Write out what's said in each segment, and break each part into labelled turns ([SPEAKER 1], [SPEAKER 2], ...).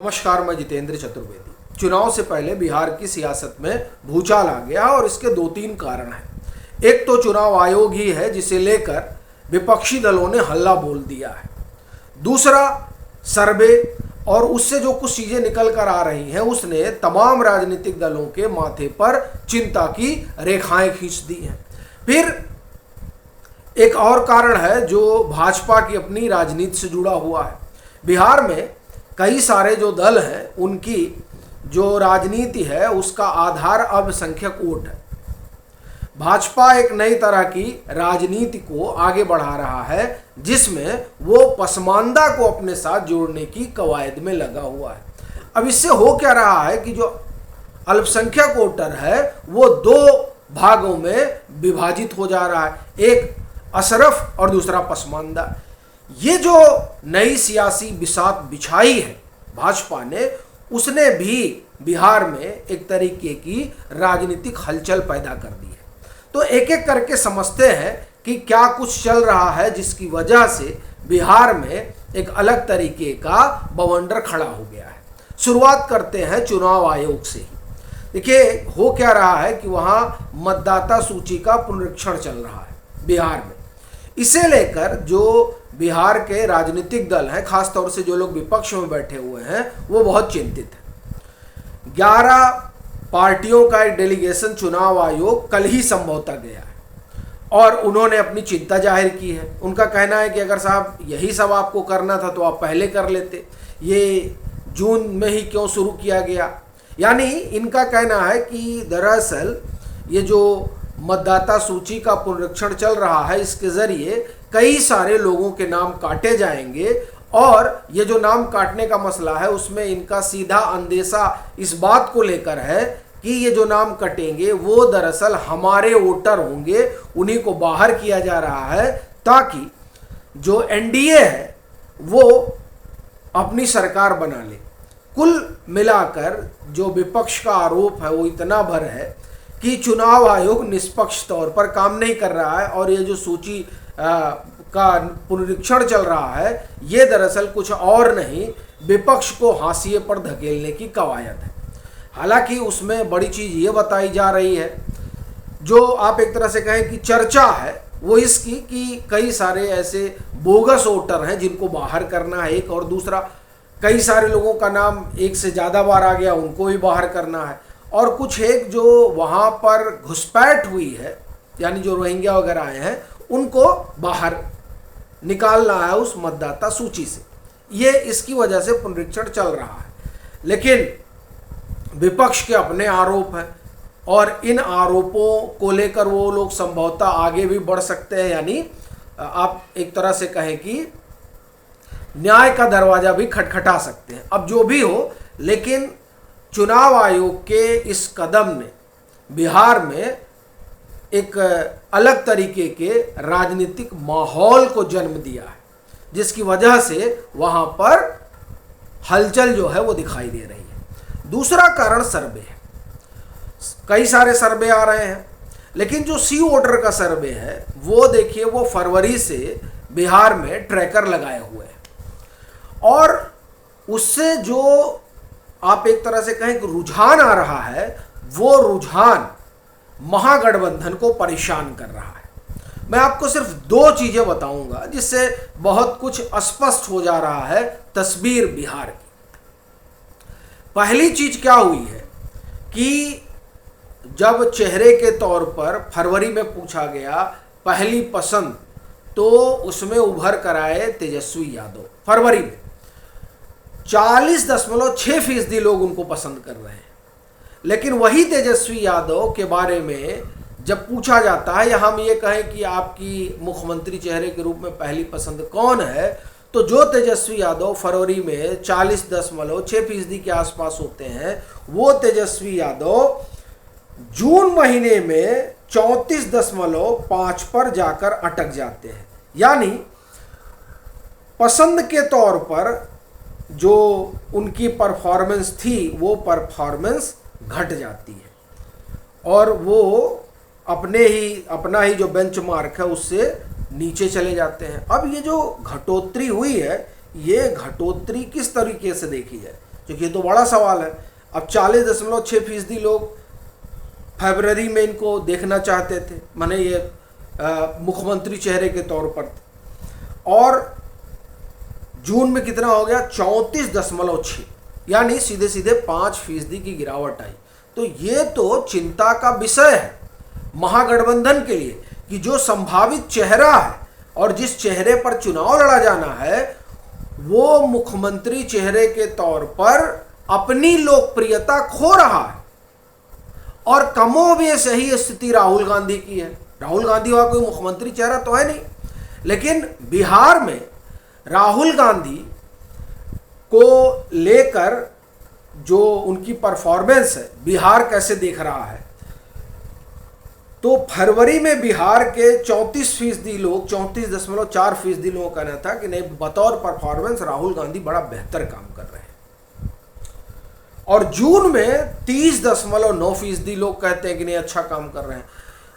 [SPEAKER 1] नमस्कार, मैं जितेंद्र चतुर्वेदी। चुनाव से पहले बिहार की सियासत में भूचाल आ गया और इसके दो तीन कारण हैं। एक तो चुनाव आयोग ही है जिसे लेकर विपक्षी दलों ने हल्ला बोल दिया है। दूसरा सर्वे और उससे जो कुछ चीजें निकल कर आ रही हैं उसने तमाम राजनीतिक दलों के माथे पर चिंता की रेखाएं खींच दी हैं। फिर एक और कारण है जो भाजपा की अपनी राजनीति से जुड़ा हुआ है। बिहार में कई सारे जो दल हैं उनकी जो राजनीति है उसका आधार अल्पसंख्यक वोट है। भाजपा एक नई तरह की राजनीति को आगे बढ़ा रहा है जिसमें वो पसमानदा को अपने साथ जोड़ने की कवायद में लगा हुआ है। अब इससे हो क्या रहा है कि जो अल्पसंख्यक वोटर है वो दो भागों में विभाजित हो जा रहा है, एक अशरफ और दूसरा पसमानदा। ये जो नई सियासी बिसात बिछाई है भाजपा ने, उसने भी बिहार में एक तरीके की राजनीतिक हलचल पैदा कर दी है। तो एक एक करके समझते हैं कि क्या कुछ चल रहा है जिसकी वजह से बिहार में एक अलग तरीके का बवंडर खड़ा हो गया है। शुरुआत करते हैं चुनाव आयोग से ही। देखिए, हो क्या रहा है कि वहाँ मतदाता सूची का पुनरीक्षण चल रहा है बिहार में। इसे लेकर जो बिहार के राजनीतिक दल हैं, खासतौर से जो लोग विपक्ष में बैठे हुए हैं, वो बहुत चिंतित हैं। 11 पार्टियों का एक डेलीगेशन चुनाव आयोग कल ही संभवतः गया है और उन्होंने अपनी चिंता जाहिर की है। उनका कहना है कि अगर साहब यही सब आपको करना था तो आप पहले कर लेते, ये जून में ही क्यों शुरू किया गया। यानी इनका कहना है कि दरअसल ये जो मतदाता सूची का पुनरीक्षण चल रहा है इसके जरिए कई सारे लोगों के नाम काटे जाएंगे और ये जो नाम काटने का मसला है उसमें इनका सीधा अंदेशा इस बात को लेकर है कि ये जो नाम कटेंगे वो दरअसल हमारे वोटर होंगे, उन्हीं को बाहर किया जा रहा है ताकि जो एनडीए है वो अपनी सरकार बना ले। कुल मिलाकर जो विपक्ष का आरोप है वो इतना भर है कि चुनाव आयोग निष्पक्ष तौर पर काम नहीं कर रहा है और ये जो सूची का पुनरीक्षण चल रहा है ये दरअसल कुछ और नहीं, विपक्ष को हाशिए पर धकेलने की कवायद है। हालांकि उसमें बड़ी चीज़ ये बताई जा रही है, जो आप एक तरह से कहें कि चर्चा है, वो इसकी कि कई सारे ऐसे बोगस वोटर हैं जिनको बाहर करना है। एक और दूसरा, कई सारे लोगों का नाम एक से ज़्यादा बार आ गया, उनको भी बाहर करना है। और कुछ एक जो वहाँ पर घुसपैठ हुई है, यानी जो रोहिंग्या वगैरह आए हैं, उनको बाहर निकालना है उस मतदाता सूची से। ये इसकी वजह से पुनरीक्षण चल रहा है। लेकिन विपक्ष के अपने आरोप हैं और इन आरोपों को लेकर वो लोग संभवतः आगे भी बढ़ सकते हैं। यानी आप एक तरह से कहें कि न्याय का दरवाजा भी खटखटा सकते हैं। अब जो भी हो, लेकिन चुनाव आयोग के इस कदम ने बिहार में एक अलग तरीके के राजनीतिक माहौल को जन्म दिया है जिसकी वजह से वहाँ पर हलचल जो है वो दिखाई दे रही है। दूसरा कारण सर्वे है। कई सारे सर्वे आ रहे हैं, लेकिन जो सी वोटर का सर्वे है वो देखिए, वो फरवरी से बिहार में ट्रैकर लगाए हुए हैं और उससे जो आप एक तरह से कहें कि रुझान आ रहा है, वो रुझान महागठबंधन को परेशान कर रहा है। मैं आपको सिर्फ दो चीजें बताऊंगा जिससे बहुत कुछ स्पष्ट हो जा रहा है तस्वीर बिहार की। पहली चीज क्या हुई है कि जब चेहरे के तौर पर फरवरी में पूछा गया पहली पसंद, तो उसमें उभर कर आए तेजस्वी यादव। फरवरी में 40.6% लोग उनको पसंद कर रहे हैं। लेकिन वही तेजस्वी यादव के बारे में जब पूछा जाता है या हम ये कहें कि आपकी मुख्यमंत्री चेहरे के रूप में पहली पसंद कौन है, तो जो तेजस्वी यादव फरवरी में 40.6% के आसपास होते हैं, वो तेजस्वी यादव जून महीने में 34.5 पर जाकर अटक जाते हैं। यानी पसंद के तौर पर जो उनकी परफॉर्मेंस थी वो परफॉर्मेंस घट जाती है और वो अपना ही जो बेंचमार्क है उससे नीचे चले जाते हैं। अब ये जो घटोतरी हुई है, ये घटोतरी किस तरीके से देखी जाए। क्योंकि ये तो बड़ा सवाल है। अब 40.6% लोग फरवरी में इनको देखना चाहते थे, माने ये मुख्यमंत्री चेहरे के तौर पर थे, और जून में कितना हो गया 34.6, यानी सीधे सीधे 5% की गिरावट आई। तो ये तो चिंता का विषय है महागठबंधन के लिए कि जो संभावित चेहरा है और जिस चेहरे पर चुनाव लड़ा जाना है वो मुख्यमंत्री चेहरे के तौर पर अपनी लोकप्रियता खो रहा है। और कमोबेश यही स्थिति राहुल गांधी की है। राहुल गांधी वहां कोई मुख्यमंत्री चेहरा तो है नहीं, लेकिन बिहार में राहुल गांधी को लेकर जो उनकी परफॉर्मेंस है, बिहार कैसे देख रहा है, तो फरवरी में बिहार के 34% लोग, 34.4% लोगों का कहना था कि नहीं, बतौर परफॉर्मेंस राहुल गांधी बड़ा बेहतर काम कर रहे हैं। और जून में 30.9% लोग कहते हैं कि नहीं, अच्छा काम कर रहे हैं।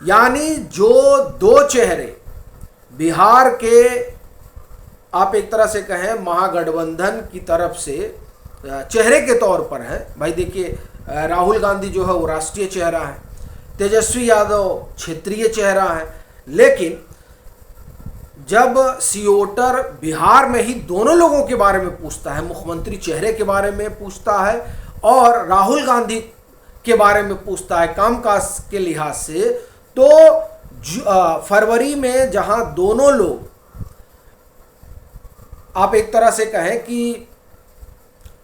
[SPEAKER 1] यानी जो दो चेहरे बिहार के, आप एक तरह से कहें महागठबंधन की तरफ से चेहरे के तौर पर है, भाई देखिए राहुल गांधी जो है वो राष्ट्रीय चेहरा है, तेजस्वी यादव क्षेत्रीय चेहरा है, लेकिन जब सियोटर बिहार में ही दोनों लोगों के बारे में पूछता है, मुख्यमंत्री चेहरे के बारे में पूछता है और राहुल गांधी के बारे में पूछता है कामकाज के लिहाज से, तो फरवरी में जहां दोनों लोग, आप एक तरह से कहें कि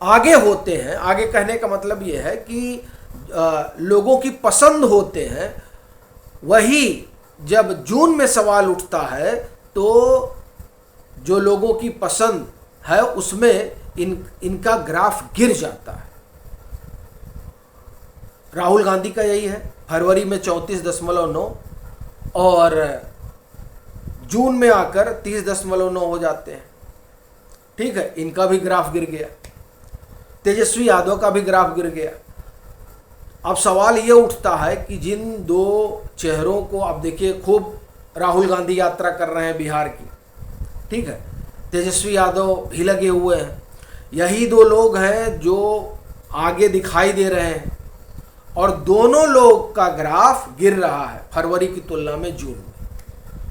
[SPEAKER 1] आगे होते हैं, आगे कहने का मतलब यह है कि लोगों की पसंद होते हैं, वही जब जून में सवाल उठता है तो जो लोगों की पसंद है उसमें इनका ग्राफ गिर जाता है। राहुल गांधी का यही है, फरवरी में 34.9 और जून में आकर 30.9 हो जाते हैं। ठीक है, इनका भी ग्राफ गिर गया, तेजस्वी यादव का भी ग्राफ गिर गया। अब सवाल ये उठता है कि जिन दो चेहरों को, आप देखिए खूब राहुल गांधी यात्रा कर रहे हैं बिहार की, ठीक है, तेजस्वी यादव भी लगे हुए हैं, यही दो लोग हैं जो आगे दिखाई दे रहे हैं, और दोनों लोग का ग्राफ गिर रहा है फरवरी की तुलना में जून में।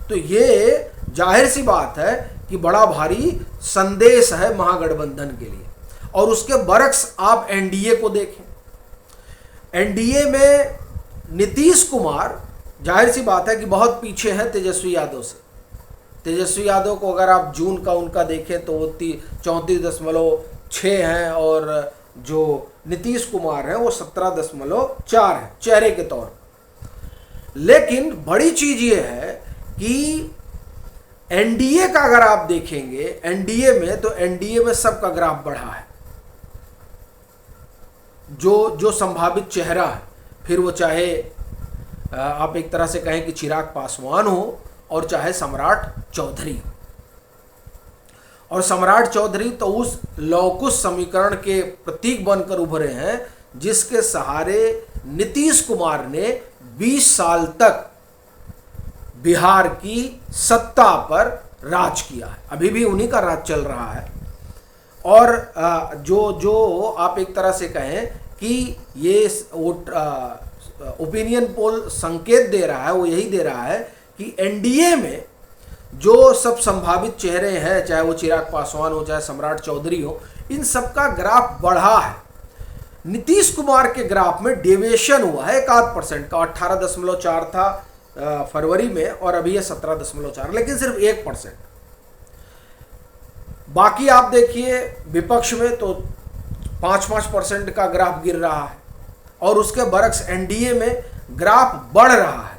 [SPEAKER 1] तो ये जाहिर सी बात है कि बड़ा भारी संदेश है महागठबंधन के लिए। और उसके बरक्स आप एनडीए को देखें, एनडीए में नीतीश कुमार जाहिर सी बात है कि बहुत पीछे है तेजस्वी यादव से। तेजस्वी यादव को अगर आप जून का उनका देखें तो वो 34.6 हैं, और जो नीतीश कुमार है वो 17.4 है चेहरे के तौर पर। लेकिन बड़ी चीज ये है कि एनडीए का अगर आप देखेंगे, एनडीए में, तो एनडीए में सबका ग्राफ बढ़ा है। जो संभावित चेहरा है, फिर वो चाहे आप एक तरह से कहें कि चिराग पासवान हो और चाहे सम्राट चौधरी हो। और सम्राट चौधरी तो उस लौकुश समीकरण के प्रतीक बनकर उभरे हैं जिसके सहारे नीतीश कुमार ने 20 साल तक बिहार की सत्ता पर राज किया है। अभी भी उन्हीं का राज चल रहा है। और जो आप एक तरह से कहें कि ये ओपिनियन पोल संकेत दे रहा है, वो यही दे रहा है कि एनडीए में जो सब संभावित चेहरे हैं, चाहे वो चिराग पासवान हो, चाहे सम्राट चौधरी हो, इन सबका ग्राफ बढ़ा है। नीतीश कुमार के ग्राफ में डेविएशन हुआ है 1% का, 18.4 था फरवरी में, और अभी है 17.4, लेकिन सिर्फ 1%। बाकी आप देखिए विपक्ष में तो 5% का ग्राफ गिर रहा है, और उसके बरक्स एनडीए में ग्राफ बढ़ रहा है।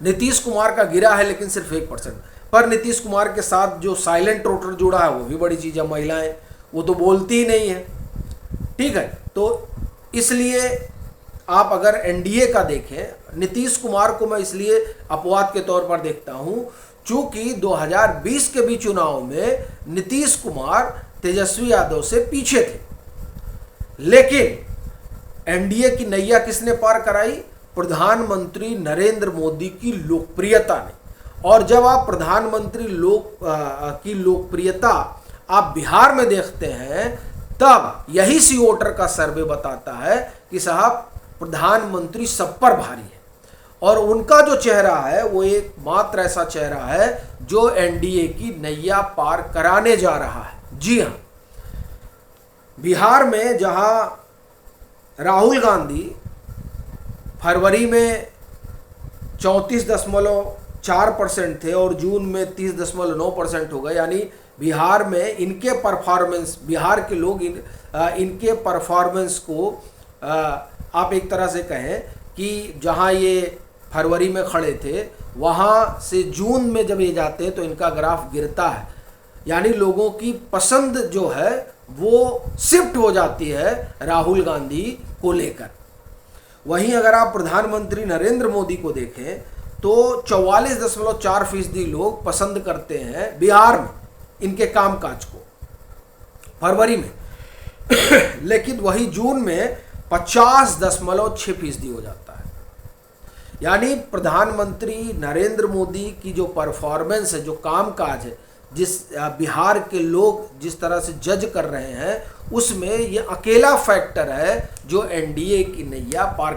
[SPEAKER 1] नीतीश कुमार का गिरा है लेकिन सिर्फ 1%। पर नीतीश कुमार के साथ जो साइलेंट वोटर जुड़ा है वो भी बड़ी चीज़ है, महिलाएं, वो तो बोलती ही नहीं है। ठीक है, तो इसलिए आप अगर एनडीए का देखें, नीतीश कुमार को मैं इसलिए अपवाद के तौर पर देखता हूं चूंकि 2020 के भी चुनाव में नीतीश कुमार तेजस्वी यादव से पीछे थे, लेकिन एनडीए की नैया किसने पार कराई? प्रधानमंत्री नरेंद्र मोदी की लोकप्रियता ने। और जब आप प्रधानमंत्री की लोकप्रियता आप बिहार में देखते हैं तब यही सी वोटर का सर्वे बताता है कि साहब प्रधानमंत्री सब पर भारी है, और उनका जो चेहरा है वो एकमात्र ऐसा चेहरा है जो एनडीए की नैया पार कराने जा रहा है। जी हां, बिहार में जहां राहुल गांधी फरवरी में 34.4% थे और जून में 30.9% हो गए, यानी बिहार में इनके परफॉर्मेंस, बिहार के लोग इनके परफॉर्मेंस को आप एक तरह से कहें कि जहां ये फरवरी में खड़े थे वहां से जून में जब ये जाते हैं तो इनका ग्राफ गिरता है, यानी लोगों की पसंद जो है वो शिफ्ट हो जाती है राहुल गांधी को लेकर। वहीं अगर आप प्रधानमंत्री नरेंद्र मोदी को देखें तो 44.4% लोग पसंद करते हैं बिहार में इनके कामकाज को फरवरी में लेकिन वही जून में 50.6% हो जाता है। यानी प्रधानमंत्री नरेंद्र मोदी की जो परफॉर्मेंस है, जो कामकाज है, जिस बिहार के लोग जिस तरह से जज कर रहे हैं, उसमें ये अकेला फैक्टर है जो एनडीए की नैया पार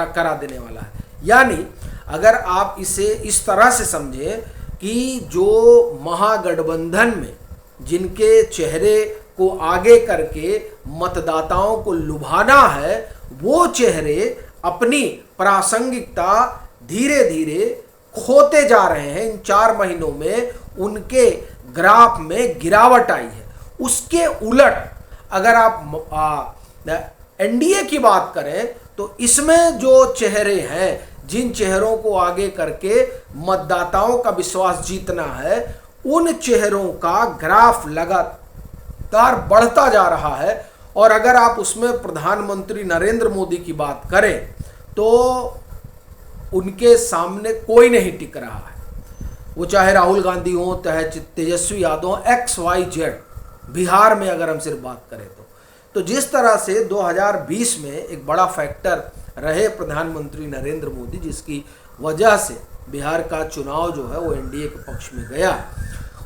[SPEAKER 1] करा देने वाला है। यानी अगर आप इसे इस तरह से समझें कि जो महागठबंधन में जिनके चेहरे को आगे करके मतदाताओं को लुभाना है, वो चेहरे अपनी प्रासंगिकता धीरे धीरे खोते जा रहे हैं। इन 4 महीनों में उनके ग्राफ में गिरावट आई है। उसके उलट अगर आप एनडीए की बात करें तो इसमें जो चेहरे हैं, जिन चेहरों को आगे करके मतदाताओं का विश्वास जीतना है, उन चेहरों का ग्राफ लगातार बढ़ता जा रहा है। और अगर आप उसमें प्रधानमंत्री नरेंद्र मोदी की बात करें तो उनके सामने कोई नहीं टिक रहा है। वो चाहे राहुल गांधी हो, चाहे तेजस्वी यादव हो, XYZ, बिहार में अगर हम सिर्फ बात करें तो जिस तरह से 2020 में एक बड़ा फैक्टर रहे प्रधानमंत्री नरेंद्र मोदी, जिसकी वजह से बिहार का चुनाव जो है वो एनडीए के पक्ष में गया,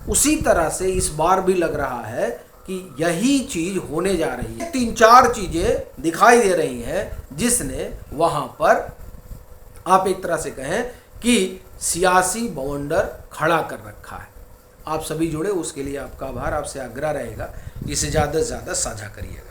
[SPEAKER 1] उसी तरह से इस बार भी लग रहा है कि यही चीज होने जा रही है। 3-4 चीजें दिखाई दे रही हैं जिसने वहां पर आप एक तरह से कहें कि सियासी बवंडर खड़ा कर रखा है। आप सभी जुड़े, उसके लिए आपका आभार। आपसे आग्रह रहेगा इसे ज़्यादा से ज़्यादा साझा करिएगा।